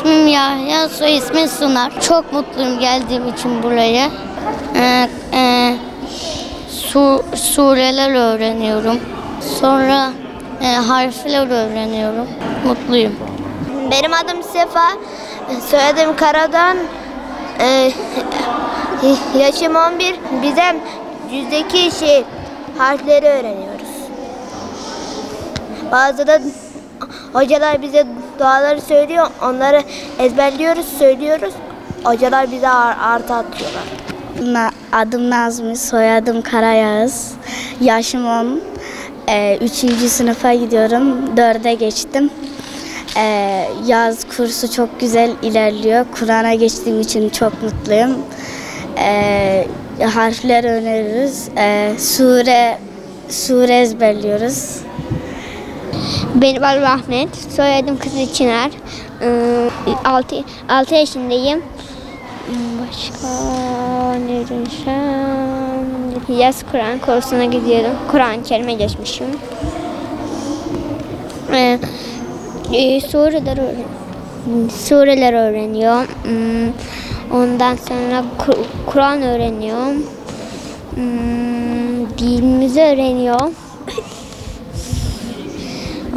İsmim Yahya, soy ismi Sunar. Çok mutluyum geldiğim için buraya. Sureler öğreniyorum. Sonra harfler öğreniyorum. Mutluyum. Benim adım Sefa, soyadım Karadan. Yaşım 11. Bize yüzdeki harfleri öğreniyoruz. Bazı da hocalar bize duaları söylüyor, onları ezberliyoruz, söylüyoruz. Hocalar bize artı atıyorlar. Adım Nazmi, soyadım Karayağız. Yaşım 10. 3. sınıfa gidiyorum. 4'e geçtim. Yaz kursu çok güzel ilerliyor. Kur'an'a geçtiğim için çok mutluyum. Harfler öğreniyoruz. Sure ezberliyoruz. Benim adım Ahmet, soyadım Kızıl Çınar. 6 yaşındayım. Başka ne diyeceğim? Yaz Kur'an kursuna gidiyorum. Kur'an-ı Kerim'e geçmişim. Sureler öğreniyorum. Ondan sonra Kur'an öğreniyorum. Dilimizi öğreniyorum.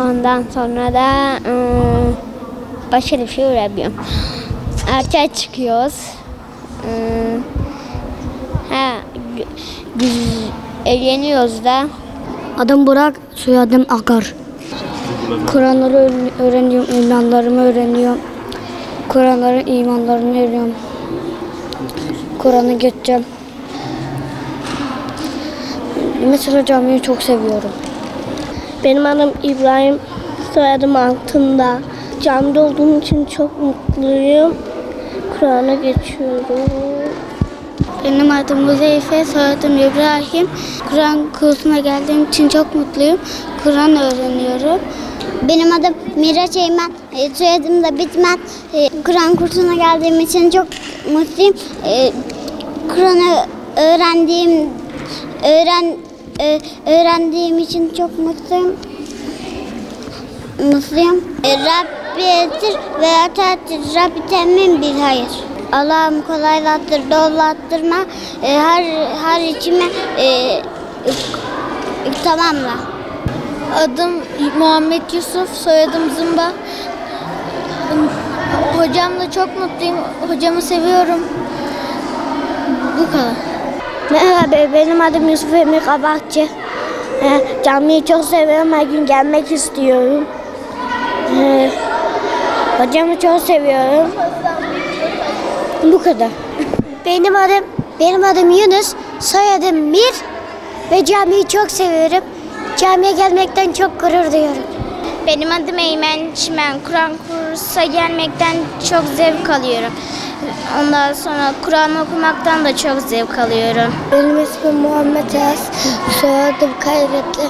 Ondan sonra da başka bir şey öğreniyorum. Erken çıkıyoruz. Eğleniyoruz da. Adım Burak, soyadım Akar. Kur'anları öğreniyorum, imanlarımı öğreniyorum. Kur'anların imanlarını öğreniyorum. Kur'an'ı geçeceğim. Mesela camiyi çok seviyorum. Benim adım İbrahim, soyadım Altındağ. Camide olduğum için çok mutluyum. Kur'an'a geçiyorum. Benim adım Muzeyfe, soyadım İbrahim. Kur'an kursuna geldiğim için çok mutluyum. Kur'an öğreniyorum. Benim adım Miraç Eymen, soyadım da Bitmen. Kur'an kursuna geldiğim için çok mutluyum. Kur'an'ı öğrendiğim için çok mutluyum. Rabbiyetir ve atattır. Rabbi temin bil hayır. Allah'ım kolaylattır, dollattırma. Her içime tamamla. Adım Muhammed Yusuf, soyadım Zımba. Hocamla çok mutluyum. Hocamı seviyorum. Bu kadar. Merhaba, benim adım Yusuf Emir Kabakçı. Camiyi çok seviyorum, her gün gelmek istiyorum. Hocamı çok seviyorum. Bu kadar. Benim adım Yunus, soyadım Mir ve camiyi çok seviyorum. Camiye gelmekten çok gurur duyuyorum. Benim adım Eymen Çimen. Kur'an kursa gelmekten çok zevk alıyorum. Ondan sonra Kur'an okumaktan da çok zevk alıyorum. Benim ismim Muhammed Yaz, soyadım Kayretli.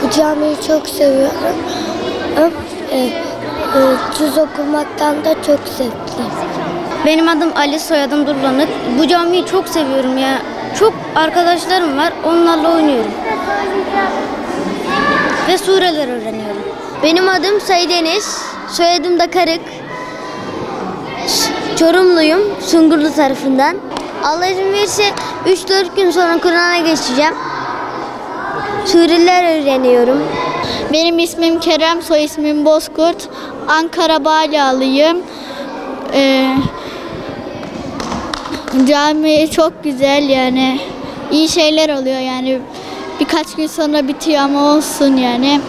Bu camiyi çok seviyorum. Cüz okumaktan da çok zevkliyim. Benim adım Ali, soyadım Durlanık. Bu camiyi çok seviyorum ya. Çok arkadaşlarım var, onlarla oynuyorum. Ve sureler öğreniyorum. Benim adım Sayı Deniz, soyadım da Karık. Çorumluyum, Sungurlu tarafından. Allah izin verirse 3-4 gün sonra Kur'an'a geçeceğim. Sureler öğreniyorum. Benim ismim Kerem, soy ismim Bozkurt. Ankara Bağcalıyım. Cami çok güzel yani. İyi şeyler oluyor yani. Birkaç gün sonra bitiyor ama olsun yani.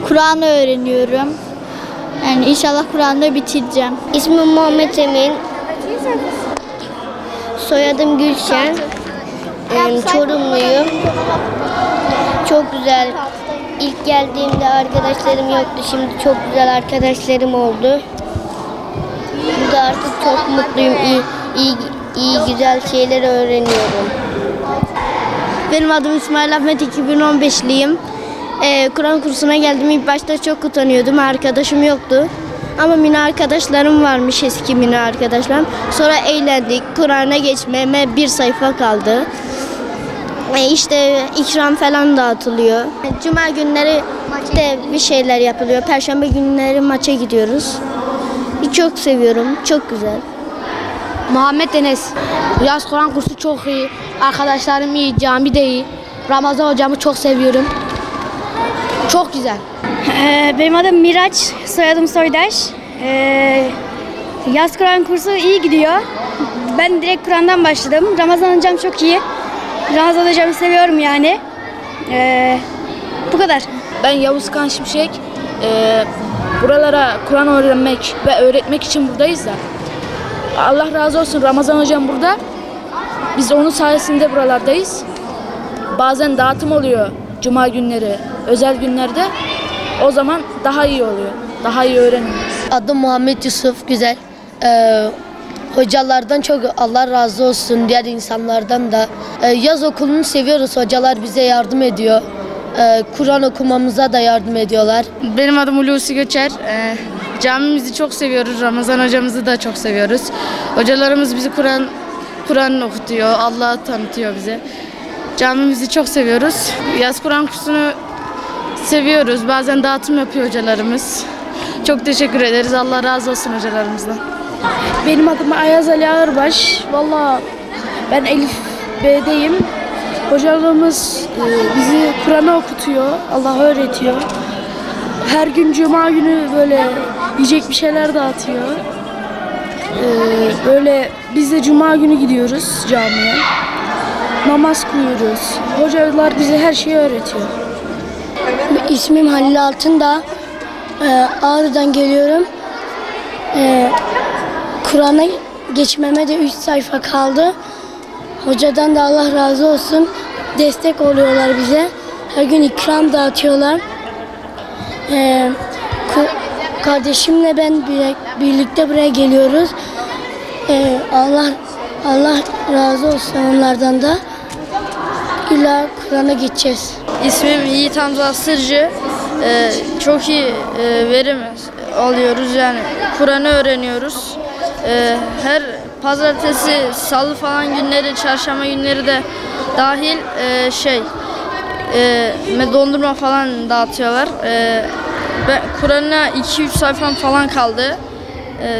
Kur'an'ı öğreniyorum. Yani inşallah Kur'an'da bitireceğim. İsmim Muhammed Emin. Soyadım Gülşen. Çorumluyum. Çok güzel. İlk geldiğimde arkadaşlarım yoktu. Şimdi çok güzel arkadaşlarım oldu. Burada artık çok mutluyum. İyi güzel şeyler öğreniyorum. Benim adım İsmail Ahmet, 2015'liyim. Kur'an kursuna geldim. İlk başta çok utanıyordum. Arkadaşım yoktu. Ama mini arkadaşlarım varmış, eski mini arkadaşlarım. Sonra eğlendik. Kur'an'a geçmeme bir sayfa kaldı. İşte ikram falan dağıtılıyor. Cuma günleri de bir şeyler yapılıyor. Perşembe günleri maça gidiyoruz. Çok seviyorum. Çok güzel. Muhammed Enes. Yaz Kur'an kursu çok iyi. Arkadaşlarım iyi, cami de iyi. Ramazan hocamı çok seviyorum. Çok güzel. Benim adım Miraç, soyadım Soydaş. Yaz Kur'an kursu iyi gidiyor. Ben direkt Kur'an'dan başladım. Ramazan hocam çok iyi. Ramazan hocamı seviyorum yani. Bu kadar. Ben Yavuz Kan Şimşek. Buralara Kur'an öğrenmek ve öğretmek için buradayız da. Allah razı olsun, Ramazan hocam burada. Biz onun sayesinde buralardayız. Bazen dağıtım oluyor cuma günleri, özel günlerde. O zaman daha iyi oluyor. Daha iyi öğreniyoruz. Adım Muhammed Yusuf, güzel. Hocalardan çok Allah razı olsun, diğer insanlardan da. Yaz okulunu seviyoruz, hocalar bize yardım ediyor. Kur'an okumamıza da yardım ediyorlar. Benim adım Hulusi Göçer. Camimizi çok seviyoruz, Ramazan hocamızı da çok seviyoruz. Hocalarımız bizi Kur'an okutuyor, Allah'ı tanıtıyor bize. Camimizi çok seviyoruz. Yaz Kur'an kursunu seviyoruz. Bazen dağıtım yapıyor hocalarımız. Çok teşekkür ederiz. Allah razı olsun hocalarımızdan. Benim adım Ayaz Ali Ağırbaş. Vallahi ben Elif B'deyim. Hocalarımız bizi Kur'an'ı okutuyor, Allah'ı öğretiyor. Her gün cuma günü böyle yiyecek bir şeyler dağıtıyor. Böyle biz de cuma günü gidiyoruz camiye. Namaz kılıyoruz. Hocalar bize her şeyi öğretiyor. İsmim Halil Altındağ. Ağrı'dan geliyorum. Kur'an'a geçmeme de 3 sayfa kaldı. Hocadan da Allah razı olsun. Destek oluyorlar bize. Her gün ikram dağıtıyorlar. Kardeşimle ben birlikte buraya geliyoruz. Allah razı olsun onlardan da. İlla Kur'an'a gideceğiz. İsmim Yiğit Hamza Sırcı. Çok iyi verim alıyoruz, yani Kur'an'ı öğreniyoruz. Her pazartesi, salı falan günleri, çarşamba günleri de dahil dondurma falan dağıtıyorlar. Kur'an'a 2-3 sayfam falan kaldı.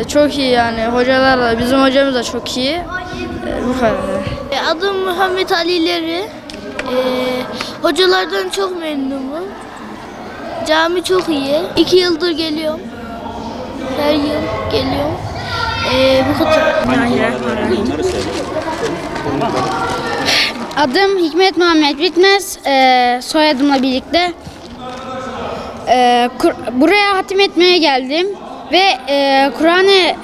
Çok iyi yani, hocalar da, bizim hocamız da çok iyi. Bu kadar. Adım Muhammed Ali İleri. Hocalardan çok memnunum. Cami çok iyi. 2 yıldır geliyorum. Her yıl geliyorum. Bu kadar. Adım Hikmet Muhammed Bitmez, soyadımla birlikte. Buraya hatim etmeye geldim ve Kur'an'ı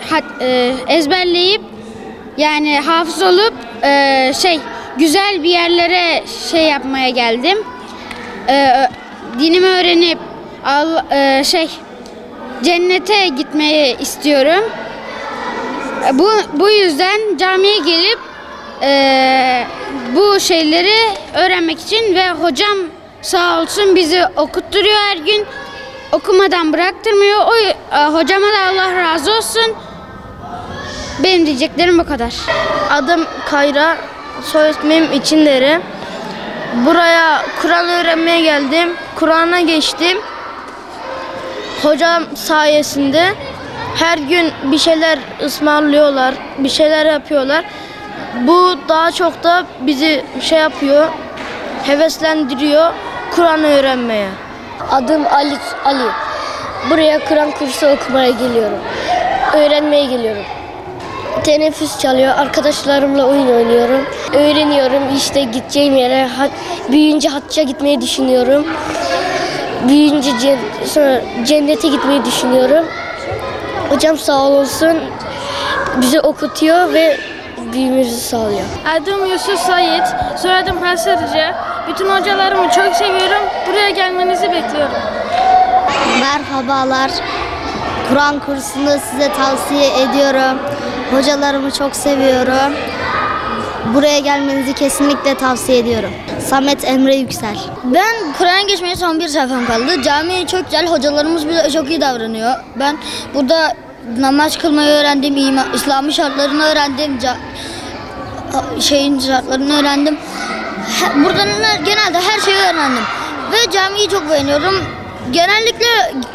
ezberleyip, yani hafız olup güzel bir yerlere yapmaya geldim. Dinimi öğrenip cennete gitmeyi istiyorum. Bu yüzden camiye gelip bu şeyleri öğrenmek için, ve hocam sağ olsun bizi okutturuyor her gün. Okumadan bıraktırmıyor. Hocama da Allah razı olsun. Benim diyeceklerim bu kadar. Adım Kayra, soy ismim İçindere. Buraya Kur'an öğrenmeye geldim. Kur'an'a geçtim. Hocam sayesinde her gün bir şeyler ısmarlıyorlar, bir şeyler yapıyorlar. Bu daha çok da bizi yapıyor, heveslendiriyor Kur'an öğrenmeye. Adım Ali. Buraya Kur'an kursu okumaya geliyorum. Öğrenmeye geliyorum. Teneffüs çalıyor, arkadaşlarımla oyun oynuyorum. Öğreniyorum, işte gideceğim yere büyüyünce hacca gitmeyi düşünüyorum. Büyüyünce sonra cennete gitmeyi düşünüyorum. Hocam sağ olsun bizi okutuyor ve büyümemizi sağlıyor. Adım Yusuf Sayit, soyadım Hasırcı. Bütün hocalarımı çok seviyorum. Buraya gelmenizi bekliyorum. Merhabalar. Kur'an kursunu size tavsiye ediyorum. Hocalarımı çok seviyorum. Buraya gelmenizi kesinlikle tavsiye ediyorum. Samet Emre Yüksel. Ben Kur'an'a geçmeye son 1 sayfam kaldı. Cami çok güzel, hocalarımız bize çok iyi davranıyor. Ben burada namaz kılmayı öğrendim, İslam'ın şartlarını öğrendim, şartlarını öğrendim. Buradan genelde her şeyi öğrendim. Ve camiyi çok beğeniyorum. Genellikle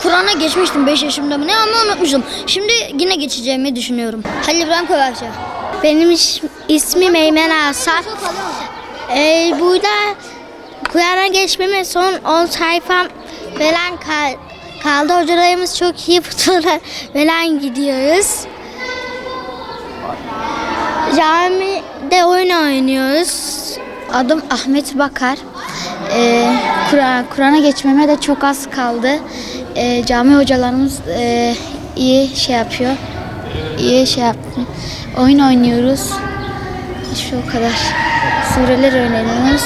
Kur'an'a geçmiştim 5 yaşımda mı ne ama unutmuşum. Şimdi yine geçeceğimi düşünüyorum. Halil İbrahim Kovaçça. Benim ismim Eymen Asaf. Burada Kur'an'a geçmeme son 10 sayfam falan kaldı. Hocalarımız çok iyi, futbola falan gidiyoruz. Camide oyun oynuyoruz. Adım Ahmet Bakar. Kur'an'a geçmeme de çok az kaldı. Cami hocalarımız iyi şey yapıyor. İyi şey yaptı. Oyun oynuyoruz. İşte o kadar. Sureler öğreniyoruz.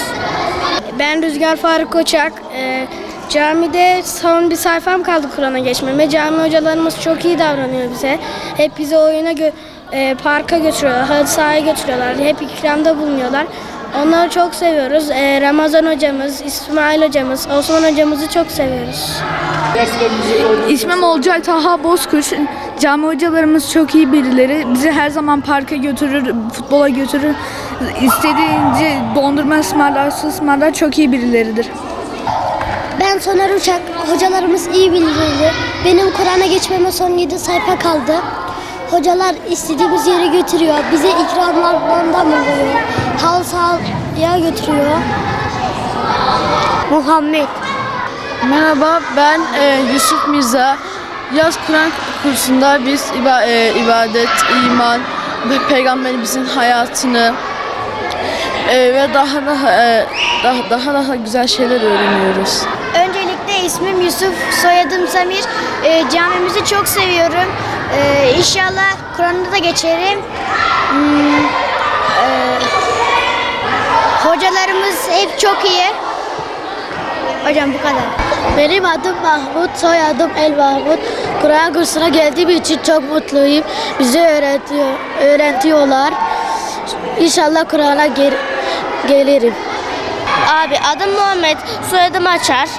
Ben Rüzgar Faruk Koçak. Camide son bir sayfam kaldı Kur'an'a geçmeme. Cami hocalarımız çok iyi davranıyor bize. Hep bizi oyuna parka götürüyorlar, halı sahaya götürüyorlar. Hep ikramda bulunuyorlar. Onları çok seviyoruz. Ramazan hocamız, İsmail hocamız, Osman hocamızı çok seviyoruz. İsmim Olcay Taha Bozkuş. Cami hocalarımız çok iyi birileri. Bizi her zaman parka götürür, futbola götürür. İstediğince dondurma ısmarlar, su ısmarlar, çok iyi birileridir. Ben Soner Uçak. Hocalarımız iyi birileri. Benim Kur'an'a geçmeme son 7 sayfa kaldı. Hocalar istediğimiz yere götürüyor. Bize ikramlardan buluyor. Halı sahaya götürüyor. Muhammed. Merhaba, ben Yusuf Mirza. Yaz Kur'an kursunda biz ibadet, iman ve Peygamberimizin hayatını ve daha güzel şeyler öğreniyoruz. Öncelikle ismim Yusuf, soyadım Samir. Camimizi çok seviyorum. İnşallah Kur'an'da da geçerim. Hocalarımız hep çok iyi. Hocam bu kadar. Benim adım Mahmut, soyadım El Mahmut. Kur'an kursuna geldiğim için çok mutluyum. Bize öğretiyorlar. İnşallah Kur'an'a gelirim. Abi adım Muhammed, soyadım Açar.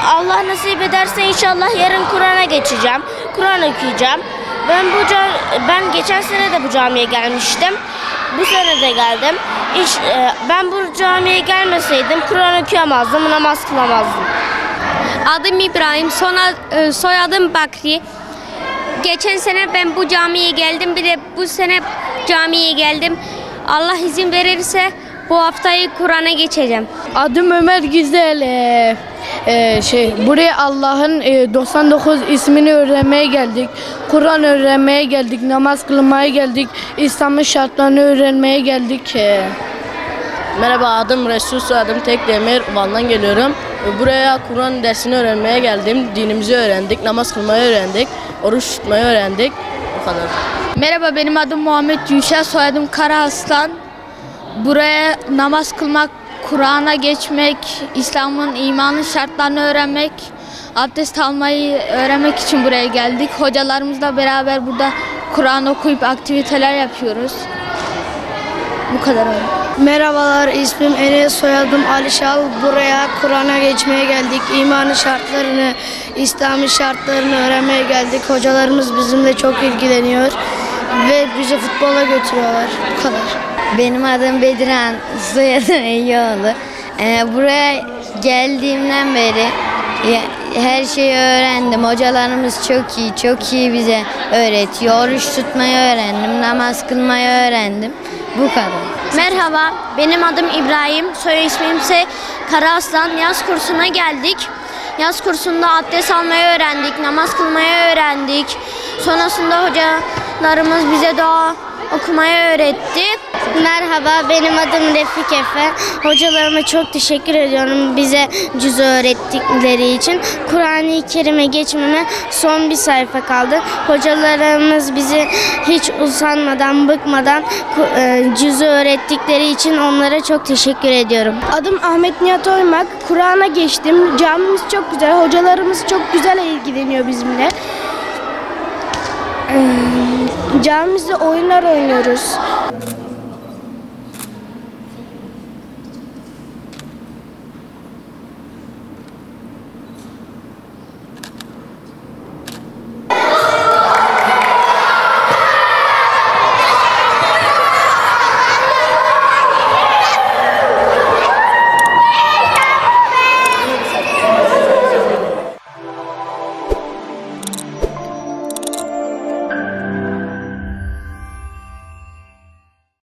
Allah nasip ederse inşallah yarın Kur'an'a geçeceğim. Kur'an okuyacağım. Ben geçen sene de bu camiye gelmiştim. Bu sene de geldim. Ben bu camiye gelmeseydim Kur'an okuyamazdım, namaz kılamazdım. Adım İbrahim, soyadım Bakri. Geçen sene ben bu camiye geldim, bir de bu sene camiye geldim. Allah izin verirse bu haftayı Kur'an'a geçeceğim. Adım Ömer Güzel. Buraya Allah'ın 99 ismini öğrenmeye geldik. Kur'an öğrenmeye geldik, namaz kılmaya geldik, İslam'ın şartlarını öğrenmeye geldik. Merhaba, adım Resul, soyadım Tekdemir, Van'dan geliyorum. Buraya Kur'an dersini öğrenmeye geldim. Dinimizi öğrendik, namaz kılmayı öğrendik, oruç tutmayı öğrendik. O kadar. Merhaba, benim adım Muhammed Gülşah, soyadım Karaaslan. Buraya namaz kılmak, Kur'an'a geçmek, İslam'ın imanın şartlarını öğrenmek, abdest almayı öğrenmek için buraya geldik. Hocalarımızla beraber burada Kur'an okuyup aktiviteler yapıyoruz. Bu kadar öyle. Merhabalar, ismim Enes, soyadım Alişal. Buraya Kur'an'a geçmeye geldik. İmanın şartlarını, İslam'ın şartlarını öğrenmeye geldik. Hocalarımız bizimle çok ilgileniyor ve bizi futbola götürüyorlar. Bu kadar. Benim adım Bediran, soyadım Eyyoğlu. Buraya geldiğimden beri her şeyi öğrendim. Hocalarımız çok iyi bize öğretiyor. Oruç tutmayı öğrendim, namaz kılmayı öğrendim. Bu kadar. Merhaba, benim adım İbrahim, soy ismim ise Karaaslan. Yaz kursuna geldik. Yaz kursunda abdest almayı öğrendik, namaz kılmayı öğrendik. Sonrasında hocalarımız bize dua okumayı öğretti. Merhaba, benim adım Refik Efe. Hocalarıma çok teşekkür ediyorum bize cüzü öğrettikleri için. Kur'an-ı Kerim'e geçmeme son bir sayfa kaldı. Hocalarımız bizi hiç usanmadan, bıkmadan cüzü öğrettikleri için onlara çok teşekkür ediyorum. Adım Ahmet Nihat Oymak. Kur'an'a geçtim. Camimiz çok güzel. Hocalarımız çok güzel ilgileniyor bizimle. Camimizde oyunlar oynuyoruz.